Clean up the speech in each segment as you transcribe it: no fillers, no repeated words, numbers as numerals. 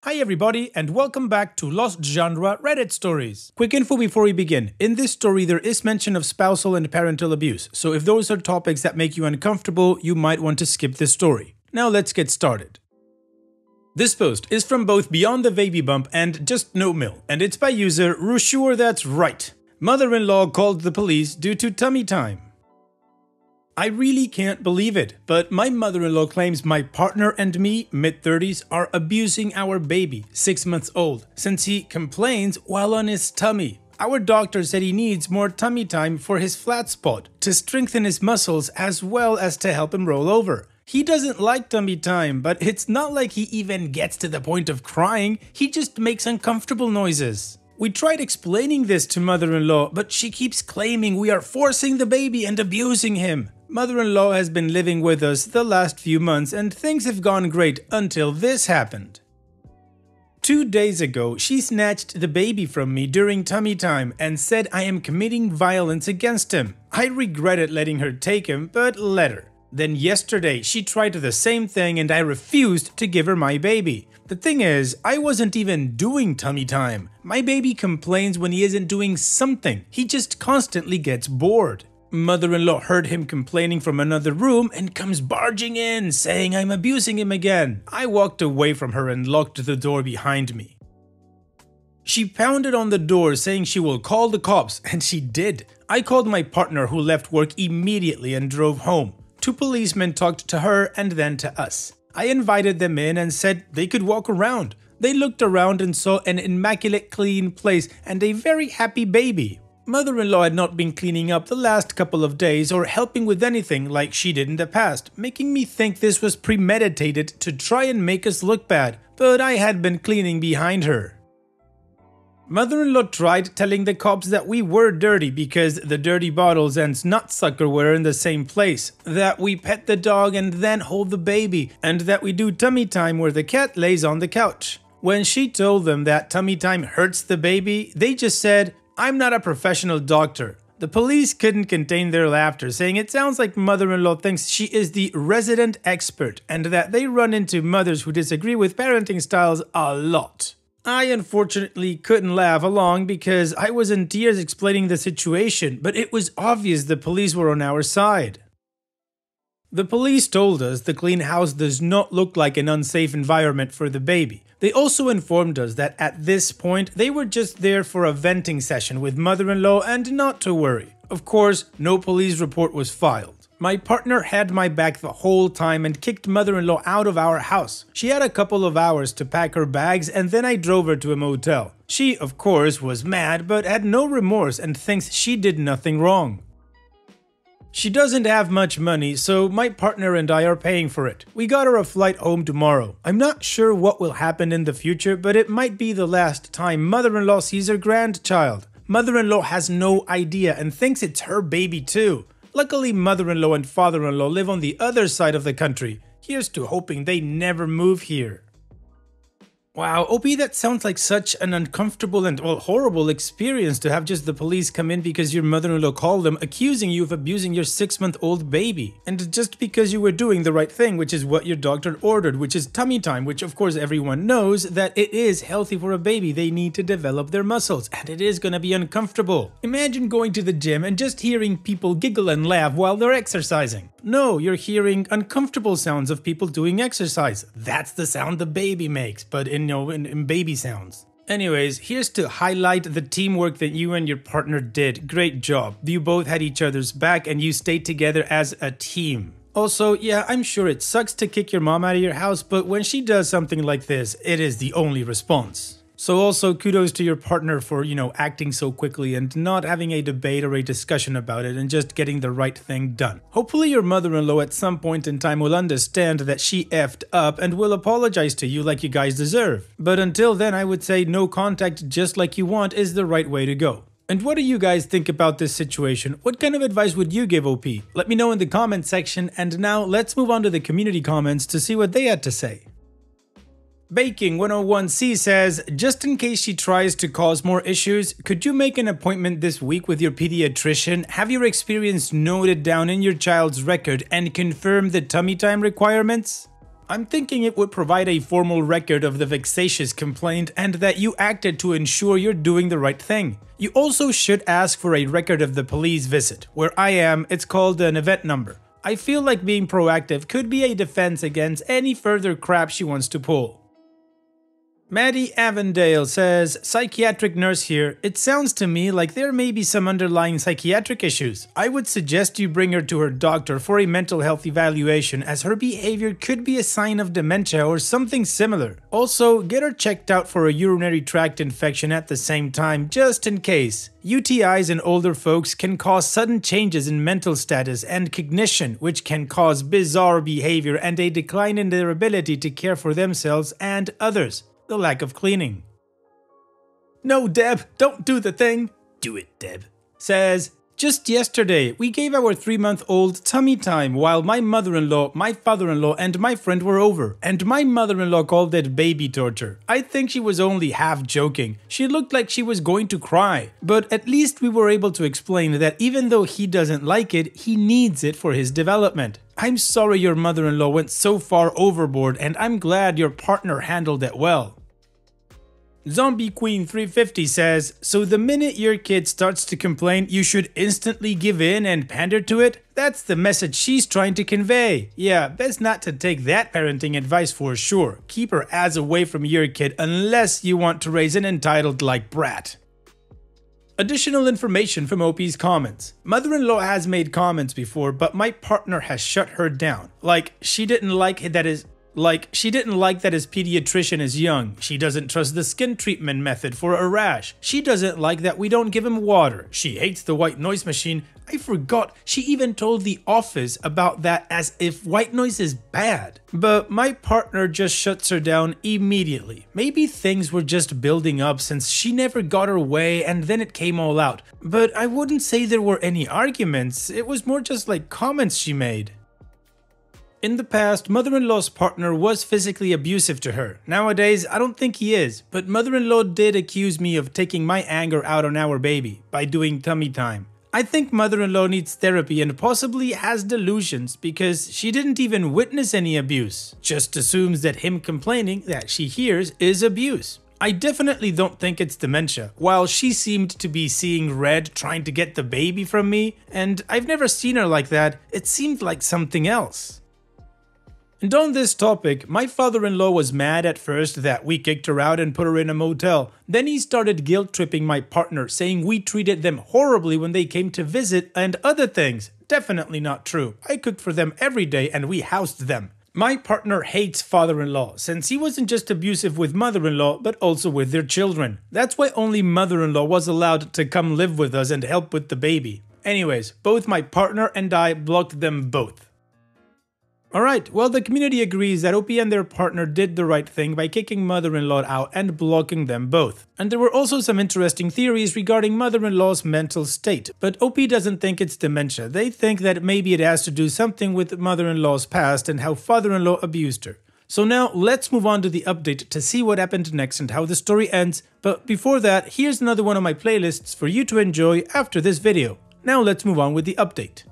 Hi everybody and welcome back to Lost Genre Reddit Stories. Quick info before we begin. In this story there is mention of spousal and parental abuse, so if those are topics that make you uncomfortable, you might want to skip this story. Now let's get started. This post is from both Beyond the Baby Bump and Just jnomil, and it's by user Rusure That's Right. Mother-in-law called the police due to tummy time. I really can't believe it, but my mother-in-law claims my partner and me, mid-30s, are abusing our baby, 6 months old, since he complains while on his tummy. Our doctor said he needs more tummy time for his flat spot, to strengthen his muscles as well as to help him roll over. He doesn't like tummy time, but it's not like he even gets to the point of crying, he just makes uncomfortable noises. We tried explaining this to mother-in-law, but she keeps claiming we are forcing the baby and abusing him. Mother-in-law has been living with us the last few months and things have gone great until this happened. 2 days ago, she snatched the baby from me during tummy time and said I am committing violence against him. I regretted letting her take him, but let her. Then yesterday, she tried the same thing and I refused to give her my baby. The thing is, I wasn't even doing tummy time. My baby complains when he isn't doing something. He just constantly gets bored. Mother-in-law heard him complaining from another room and comes barging in, saying I'm abusing him again. I walked away from her and locked the door behind me. She pounded on the door saying she will call the cops, and she did. I called my partner who left work immediately and drove home. 2 policemen talked to her and then to us. I invited them in and said they could walk around. They looked around and saw an immaculate clean place and a very happy baby. Mother-in-law had not been cleaning up the last couple of days or helping with anything like she did in the past, making me think this was premeditated to try and make us look bad, but I had been cleaning behind her. Mother-in-law tried telling the cops that we were dirty because the dirty bottles and nutsucker were in the same place, that we pet the dog and then hold the baby, and that we do tummy time where the cat lays on the couch. When she told them that tummy time hurts the baby, they just said, I'm not a professional doctor. The police couldn't contain their laughter, saying it sounds like mother-in-law thinks she is the resident expert and that they run into mothers who disagree with parenting styles a lot. I unfortunately couldn't laugh along because I was in tears explaining the situation, but it was obvious the police were on our side. The police told us the clean house does not look like an unsafe environment for the baby. They also informed us that at this point they were just there for a venting session with mother-in-law and not to worry. Of course, no police report was filed. My partner had my back the whole time and kicked mother-in-law out of our house. She had a couple of hours to pack her bags and then I drove her to a motel. She, of course, was mad but had no remorse and thinks she did nothing wrong. She doesn't have much money, so my partner and I are paying for it. We got her a flight home tomorrow. I'm not sure what will happen in the future, but it might be the last time mother-in-law sees her grandchild. Mother-in-law has no idea and thinks it's her baby too. Luckily, mother-in-law and father-in-law live on the other side of the country. Here's to hoping they never move here. Wow, OP, that sounds like such an uncomfortable and, well, horrible experience to have just the police come in because your mother-in-law called them accusing you of abusing your 6-month-old baby. And just because you were doing the right thing, which is what your doctor ordered, which is tummy time, which of course everyone knows that it is healthy for a baby. They need to develop their muscles, and it is gonna be uncomfortable. Imagine going to the gym and just hearing people giggle and laugh while they're exercising. No, you're hearing uncomfortable sounds of people doing exercise. That's the sound the baby makes, but in baby sounds. Anyways, here's to highlight the teamwork that you and your partner did. Great job. You both had each other's back and you stayed together as a team. Also, yeah, I'm sure it sucks to kick your mom out of your house, but when she does something like this, it is the only response. So also kudos to your partner for, acting so quickly and not having a debate or a discussion about it and just getting the right thing done. Hopefully your mother-in-law at some point in time will understand that she effed up and will apologize to you like you guys deserve. But until then, I would say no contact just like you want is the right way to go. And what do you guys think about this situation? What kind of advice would you give OP? Let me know in the comment section, and now let's move on to the community comments to see what they had to say. Baking 101C says, just in case she tries to cause more issues, could you make an appointment this week with your pediatrician, have your experience noted down in your child's record, and confirm the tummy time requirements? I'm thinking it would provide a formal record of the vexatious complaint and that you acted to ensure you're doing the right thing. You also should ask for a record of the police visit. Where I am, it's called an event number. I feel like being proactive could be a defense against any further crap she wants to pull. Maddie Avondale says, psychiatric nurse here. It sounds to me like there may be some underlying psychiatric issues. I would suggest you bring her to her doctor for a mental health evaluation, as her behavior could be a sign of dementia or something similar. Also, get her checked out for a urinary tract infection at the same time, just in case. UTIs in older folks can cause sudden changes in mental status and cognition, which can cause bizarre behavior and a decline in their ability to care for themselves and others. The lack of cleaning. No, Deb, don't do the thing. Do it, Deb. Says, just yesterday, we gave our 3-month-old tummy time while my mother-in-law, my father-in-law, and my friend were over, and my mother-in-law called it baby torture. I think she was only half joking. She looked like she was going to cry. But at least we were able to explain that even though he doesn't like it, he needs it for his development. I'm sorry your mother-in-law went so far overboard, and I'm glad your partner handled it well. Zombie Queen 350 says, so the minute your kid starts to complain, you should instantly give in and pander to it? That's the message she's trying to convey. Yeah, best not to take that parenting advice for sure. Keep her ass away from your kid unless you want to raise an entitled like brat. Additional information from OP's comments. Mother-in-law has made comments before, but my partner has shut her down. She didn't like that his pediatrician is young. She doesn't trust the skin treatment method for a rash. She doesn't like that we don't give him water. She hates the white noise machine. I forgot, she even told the office about that as if white noise is bad. But my partner just shuts her down immediately. Maybe things were just building up since she never got her way and then it came all out. But I wouldn't say there were any arguments. It was more just like comments she made. In the past, mother-in-law's partner was physically abusive to her. Nowadays, I don't think he is, but mother-in-law did accuse me of taking my anger out on our baby by doing tummy time. I think mother-in-law needs therapy and possibly has delusions because she didn't even witness any abuse. Just assumes that him complaining that she hears is abuse. I definitely don't think it's dementia, while she seemed to be seeing red trying to get the baby from me, and I've never seen her like that. It seemed like something else. And on this topic, my father-in-law was mad at first that we kicked her out and put her in a motel. Then he started guilt-tripping my partner, saying we treated them horribly when they came to visit and other things. Definitely not true. I cooked for them every day and we housed them. My partner hates father-in-law since he wasn't just abusive with mother-in-law but also with their children. That's why only mother-in-law was allowed to come live with us and help with the baby. Anyways, both my partner and I blocked them both. Alright, well, the community agrees that OP and their partner did the right thing by kicking mother-in-law out and blocking them both. And there were also some interesting theories regarding mother-in-law's mental state, but OP doesn't think it's dementia. They think that maybe it has to do something with mother-in-law's past and how father-in-law abused her. So now let's move on to the update to see what happened next and how the story ends. But before that, here's another one of my playlists for you to enjoy after this video. Now let's move on with the update.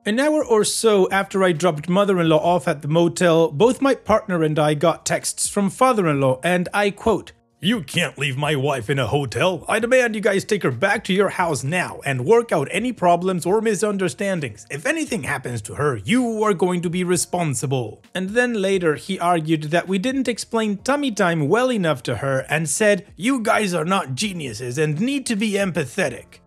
An hour or so after I dropped mother-in-law off at the motel, both my partner and I got texts from father-in-law, and I quote, "You can't leave my wife in a hotel. I demand you guys take her back to your house now and work out any problems or misunderstandings. If anything happens to her, you are going to be responsible." And then later he argued that we didn't explain tummy time well enough to her and said, "You guys are not geniuses and need to be empathetic."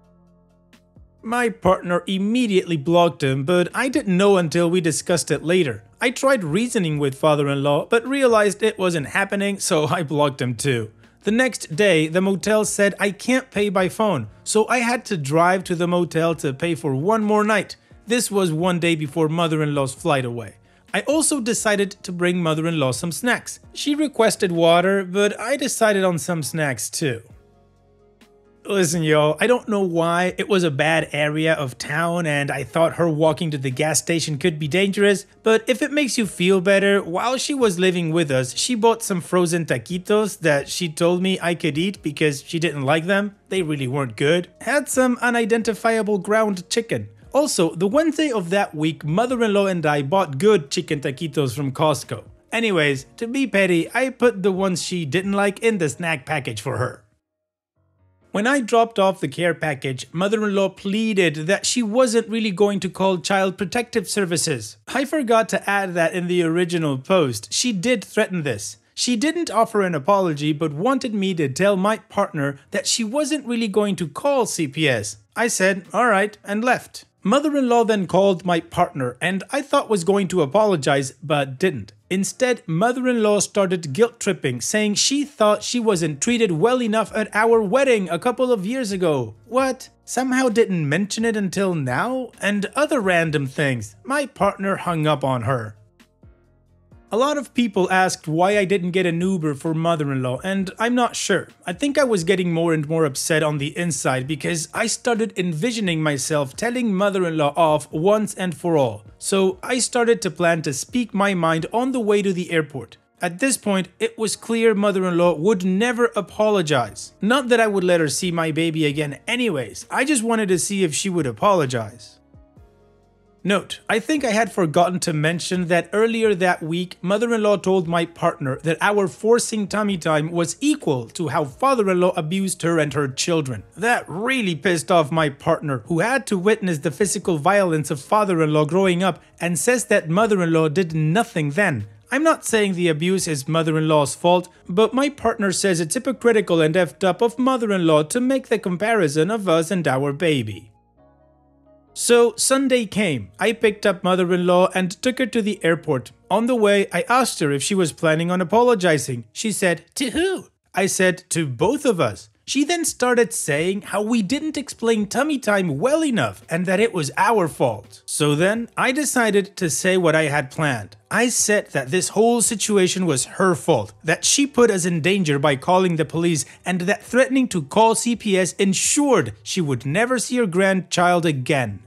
My partner immediately blocked him, but I didn't know until we discussed it later. I tried reasoning with father-in-law, but realized it wasn't happening, so I blocked him too. The next day, the motel said I can't pay by phone, so I had to drive to the motel to pay for one more night. This was one day before mother-in-law's flight away. I also decided to bring mother-in-law some snacks. She requested water, but I decided on some snacks too. Listen, y'all, I don't know why. It was a bad area of town and I thought her walking to the gas station could be dangerous, but if it makes you feel better, while she was living with us, she bought some frozen taquitos that she told me I could eat because she didn't like them. They really weren't good. Had some unidentifiable ground chicken. Also, the Wednesday of that week, mother-in-law and I bought good chicken taquitos from Costco. Anyways, to be petty, I put the ones she didn't like in the snack package for her. When I dropped off the care package, mother-in-law pleaded that she wasn't really going to call Child Protective Services. I forgot to add that in the original post. She did threaten this. She didn't offer an apology but wanted me to tell my partner that she wasn't really going to call CPS. I said, alright, and left. Mother-in-law then called my partner and I thought was going to apologize but didn't. Instead, mother-in-law started guilt-tripping, saying she thought she wasn't treated well enough at our wedding a couple of years ago. What? Somehow didn't mention it until now? And other random things. My partner hung up on her. A lot of people asked why I didn't get an Uber for mother-in-law, and I'm not sure. I think I was getting more and more upset on the inside because I started envisioning myself telling mother-in-law off once and for all. So I started to plan to speak my mind on the way to the airport. At this point, it was clear mother-in-law would never apologize. Not that I would let her see my baby again anyways, I just wanted to see if she would apologize. Note, I think I had forgotten to mention that earlier that week, mother-in-law told my partner that our forcing tummy time was equal to how father-in-law abused her and her children. That really pissed off my partner, who had to witness the physical violence of father-in-law growing up and says that mother-in-law did nothing then. I'm not saying the abuse is mother-in-law's fault, but my partner says it's hypocritical and effed up of mother-in-law to make the comparison of us and our baby. So Sunday came. I picked up mother-in-law and took her to the airport. On the way, I asked her if she was planning on apologizing. She said, "To who?" I said, "To both of us." She then started saying how we didn't explain tummy time well enough and that it was our fault. So then I decided to say what I had planned. I said that this whole situation was her fault, that she put us in danger by calling the police, and that threatening to call CPS ensured she would never see her grandchild again.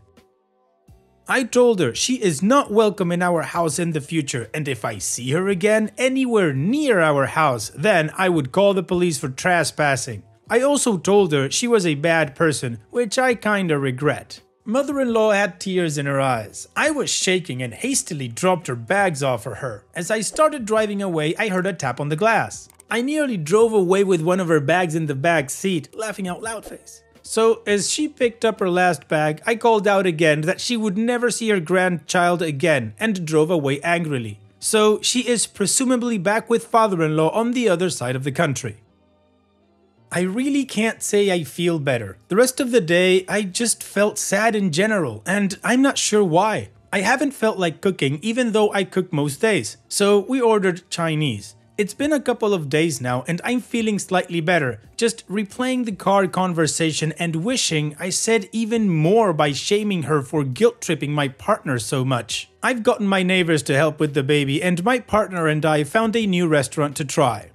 I told her she is not welcome in our house in the future, and if I see her again anywhere near our house, then I would call the police for trespassing. I also told her she was a bad person, which I kinda regret. Mother-in-law had tears in her eyes. I was shaking and hastily dropped her bags off for her. As I started driving away, I heard a tap on the glass. I nearly drove away with one of her bags in the back seat, laughing out loud face. So as she picked up her last bag, I called out again that she would never see her grandchild again and drove away angrily. So she is presumably back with father-in-law on the other side of the country. I really can't say I feel better. The rest of the day, I just felt sad in general, and I'm not sure why. I haven't felt like cooking even though I cook most days, so we ordered Chinese. It's been a couple of days now and I'm feeling slightly better, just replaying the car conversation and wishing I said even more by shaming her for guilt-tripping my partner so much. I've gotten my neighbors to help with the baby and my partner and I found a new restaurant to try.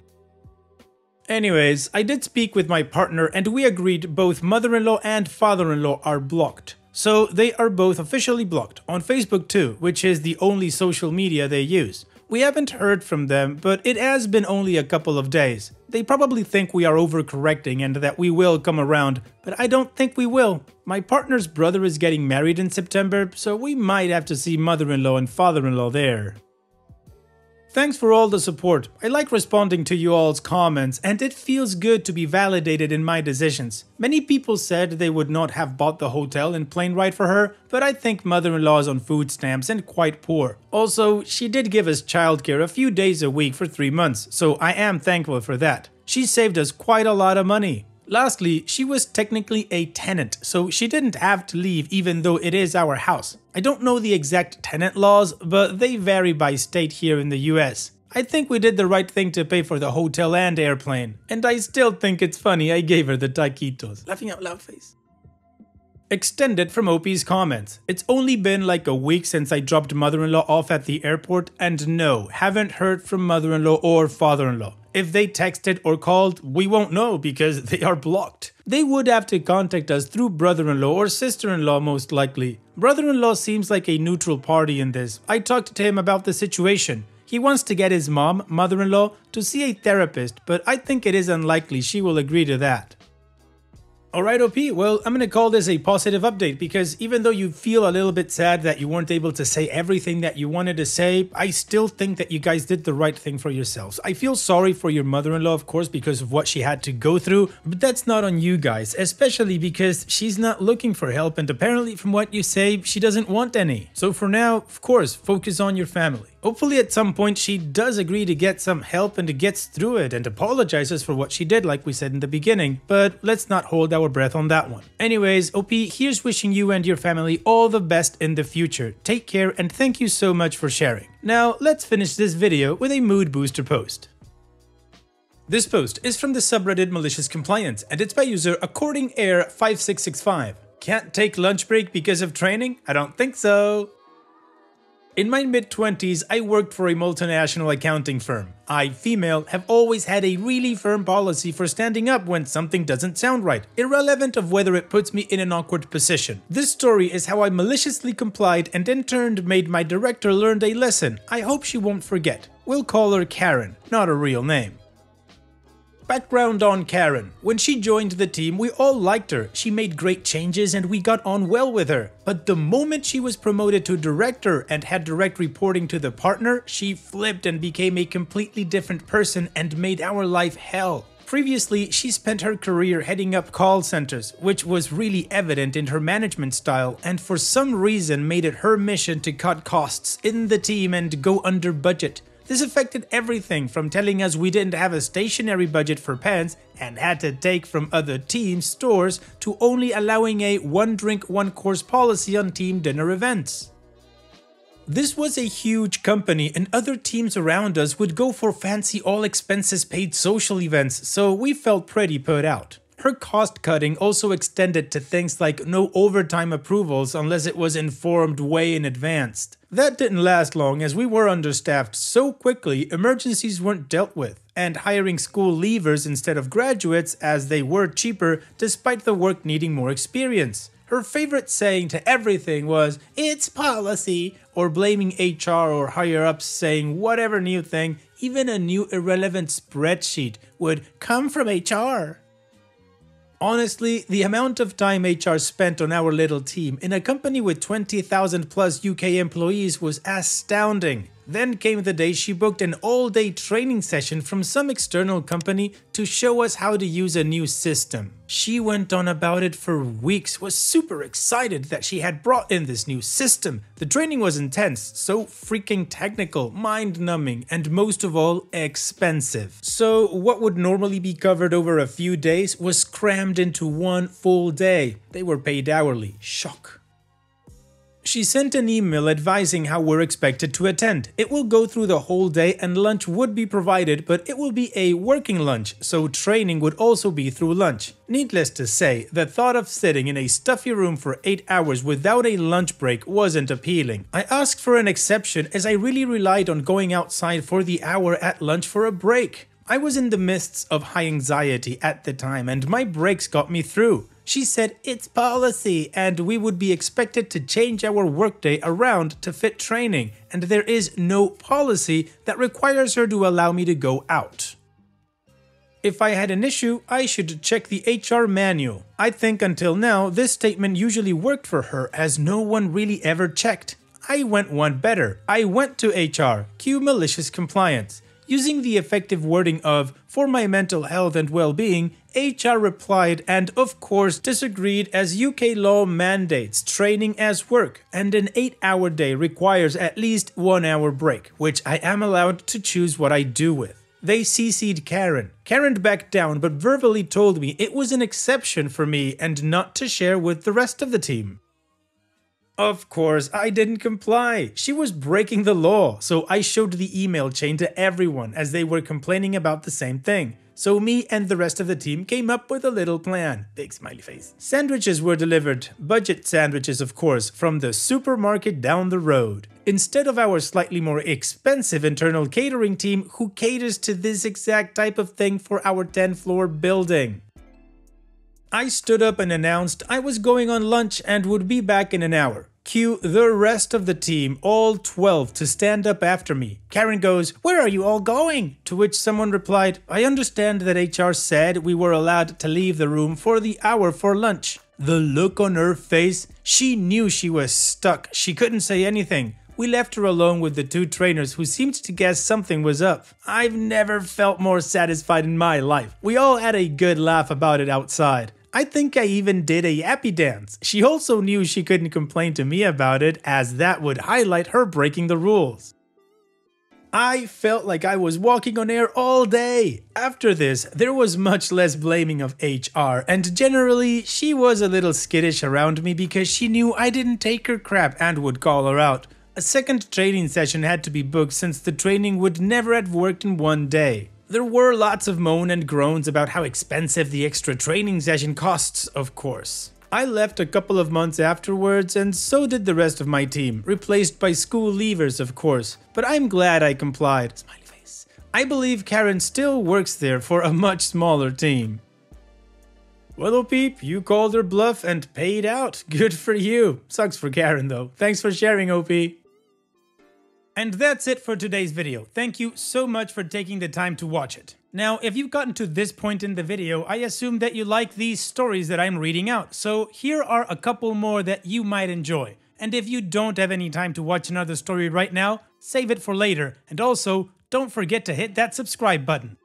Anyways, I did speak with my partner and we agreed both mother-in-law and father-in-law are blocked. So they are both officially blocked, on Facebook too, which is the only social media they use. We haven't heard from them, but it has been only a couple of days. They probably think we are overcorrecting and that we will come around, but I don't think we will. My partner's brother is getting married in September, so we might have to see mother-in-law and father-in-law there. Thanks for all the support. I like responding to you all's comments and it feels good to be validated in my decisions. Many people said they would not have bought the hotel and plane ride for her, but I think mother-in-law is on food stamps and quite poor. Also, she did give us childcare a few days a week for 3 months, so I am thankful for that. She saved us quite a lot of money. Lastly, she was technically a tenant, so she didn't have to leave even though it is our house. I don't know the exact tenant laws, but they vary by state here in the US. I think we did the right thing to pay for the hotel and airplane. And I still think it's funny I gave her the taquitos. Laughing out loud face. Extended from OP's comments. It's only been like a week since I dropped mother-in-law off at the airport and no, haven't heard from mother-in-law or father-in-law. If they texted or called, we won't know because they are blocked. They would have to contact us through brother-in-law or sister-in-law most likely. Brother-in-law seems like a neutral party in this. I talked to him about the situation. He wants to get his mom, mother-in-law, to see a therapist, but I think it is unlikely she will agree to that. Alright, OP, well, I'm gonna call this a positive update because even though you feel a little bit sad that you weren't able to say everything that you wanted to say, I still think that you guys did the right thing for yourselves. I feel sorry for your mother-in-law, of course, because of what she had to go through, but that's not on you guys, especially because she's not looking for help and apparently from what you say, she doesn't want any. So for now, of course, focus on your family. Hopefully at some point she does agree to get some help and gets through it and apologizes for what she did like we said in the beginning, but let's not hold our breath on that one. Anyways, OP, here's wishing you and your family all the best in the future. Take care and thank you so much for sharing. Now let's finish this video with a mood booster post. This post is from the subreddit Malicious Compliance and it's by user AccordingAir5665. Can't take lunch break because of training? I don't think so. In my mid-20s, I worked for a multinational accounting firm. I, female, have always had a really firm policy for standing up when something doesn't sound right, irrelevant of whether it puts me in an awkward position. This story is how I maliciously complied and in turn made my director learn a lesson I hope she won't forget. We'll call her Karen, not a real name. Background on Karen. When she joined the team, we all liked her. She made great changes and we got on well with her. But the moment she was promoted to director and had direct reporting to the partner, she flipped and became a completely different person and made our life hell. Previously, she spent her career heading up call centers, which was really evident in her management style and for some reason made it her mission to cut costs in the team and go under budget. This affected everything from telling us we didn't have a stationary budget for pens and had to take from other team stores to only allowing a one drink, one course policy on team dinner events. This was a huge company and other teams around us would go for fancy all expenses paid social events, so we felt pretty put out. Her cost cutting also extended to things like no overtime approvals unless it was informed way in advance. That didn't last long as we were understaffed so quickly emergencies weren't dealt with, and hiring school leavers instead of graduates as they were cheaper despite the work needing more experience. Her favorite saying to everything was, "It's policy," or blaming HR or higher-ups saying whatever new thing, even a new irrelevant spreadsheet, would come from HR. Honestly, the amount of time HR spent on our little team in a company with 20,000 plus UK employees was astounding. Then came the day she booked an all-day training session from some external company to show us how to use a new system. She went on about it for weeks, was super excited that she had brought in this new system. The training was intense, so freaking technical, mind-numbing, and most of all, expensive. So what would normally be covered over a few days was crammed into one full day. They were paid hourly. Shock. She sent an email advising how we're expected to attend. It will go through the whole day and lunch would be provided, but it will be a working lunch, so training would also be through lunch. Needless to say, the thought of sitting in a stuffy room for 8 hours without a lunch break wasn't appealing. I asked for an exception as I really relied on going outside for the hour at lunch for a break. I was in the midst of high anxiety at the time and my breaks got me through. She said it's policy and we would be expected to change our workday around to fit training, and there is no policy that requires her to allow me to go out. If I had an issue, I should check the HR manual. I think until now this statement usually worked for her as no one really ever checked. I went one better. I went to HR, cue malicious compliance. Using the effective wording of, "for my mental health and well-being," HR replied and of course disagreed as UK law mandates training as work and an 8-hour day requires at least 1 hour break, which I am allowed to choose what I do with. They CC'd Karen. Karen backed down but verbally told me it was an exception for me and not to share with the rest of the team. Of course, I didn't comply. She was breaking the law, so I showed the email chain to everyone as they were complaining about the same thing. So me and the rest of the team came up with a little plan. Big smiley face. Sandwiches were delivered, budget sandwiches of course, from the supermarket down the road. Instead of our slightly more expensive internal catering team who caters to this exact type of thing for our 10-floor building. I stood up and announced I was going on lunch and would be back in an hour. Cue the rest of the team, all 12, to stand up after me. Karen goes, "Where are you all going?" To which someone replied, "I understand that HR said we were allowed to leave the room for the hour for lunch." The look on her face, she knew she was stuck. She couldn't say anything. We left her alone with the two trainers who seemed to guess something was up. I've never felt more satisfied in my life. We all had a good laugh about it outside. I think I even did a happy dance. She also knew she couldn't complain to me about it, as that would highlight her breaking the rules. I felt like I was walking on air all day. After this, there was much less blaming of HR, and generally, she was a little skittish around me because she knew I didn't take her crap and would call her out. A second training session had to be booked since the training would never have worked in one day. There were lots of moan and groans about how expensive the extra training session costs, of course. I left a couple of months afterwards, and so did the rest of my team, replaced by school leavers, of course. But I'm glad I complied. Smiley face. I believe Karen still works there for a much smaller team. Well, Peep, you called her bluff and paid out. Good for you. Sucks for Karen, though. Thanks for sharing, OP. And that's it for today's video. Thank you so much for taking the time to watch it. Now, if you've gotten to this point in the video, I assume that you like these stories that I'm reading out, so here are a couple more that you might enjoy. And if you don't have any time to watch another story right now, save it for later, and also, don't forget to hit that subscribe button.